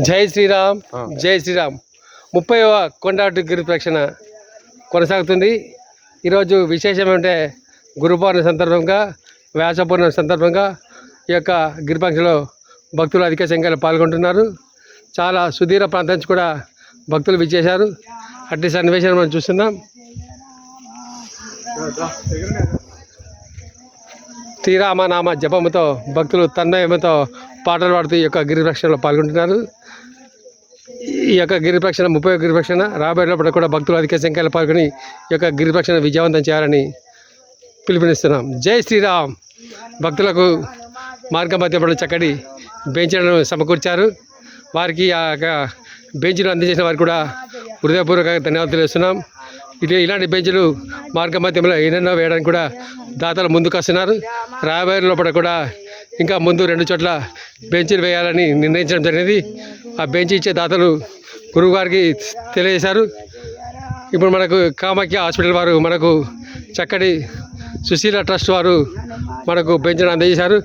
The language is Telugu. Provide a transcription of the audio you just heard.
జై శ్రీరామ్ జై శ్రీరామ్ 30వ కొండాటు గిరి ప్రదక్షిణ కొనసాగుతుంది. ఈరోజు విశేషం ఏమంటే గురు పౌర్ణమి సందర్భంగా, వ్యాస పౌర్ణమి సందర్భంగా ఈ యొక్క గిరి ప్రదక్షిణలో భక్తులు అధిక సంఖ్యలో పాల్గొంటున్నారు. చాలా సుదీర ప్రాంతం నుంచి కూడా భక్తులు విచ్చేశారు. అట్టి సన్నివేశాన్ని మనం చూస్తున్నాం. శ్రీరామనామ జపముతో భక్తులు తన్మయముతో పాటలు పాడుతూ ఈ యొక్క గిరి ప్రదక్షిణలో పాల్గొంటున్నారు. ఈ యొక్క గిరి ప్రదక్షిణ 30వ గిరి ప్రదక్షిణ రాబోయేటప్పుడు కూడా భక్తులు అధిక సంఖ్యలో పాల్గొని ఈ యొక్క గిరి ప్రదక్షిణ విజయవంతం చేయాలని పిలుపునిస్తున్నాం. జై శ్రీరామ్. భక్తులకు మార్గ మధ్యలో చక్కటి బెంచ్లను సమకూర్చారు. వారికి ఆ యొక్క బెంచ్ను అందించిన వారికి కూడా హృదయపూర్వకంగా ధన్యవాదాలు తెలుస్తున్నాం. ఇలాంటి బెంచ్లు మార్గ మధ్యంలో ఎన్నెన్నో వేయడానికి కూడా దాతలు ముందుకు వస్తున్నారు. రాబోయే లోపల కూడా ఇంకా ముందు 2 చోట్ల బెంచ్లు వేయాలని నిర్ణయించడం జరిగింది. ఆ బెంచ్ ఇచ్చే దాతలు గురువుగారికి తెలియజేశారు. ఇప్పుడు మనకు కామాఖ్య హాస్పిటల్ వారు మనకు చక్కటి సుశీల ట్రస్ట్ వారు మనకు బెంచ్ను అందజేశారు.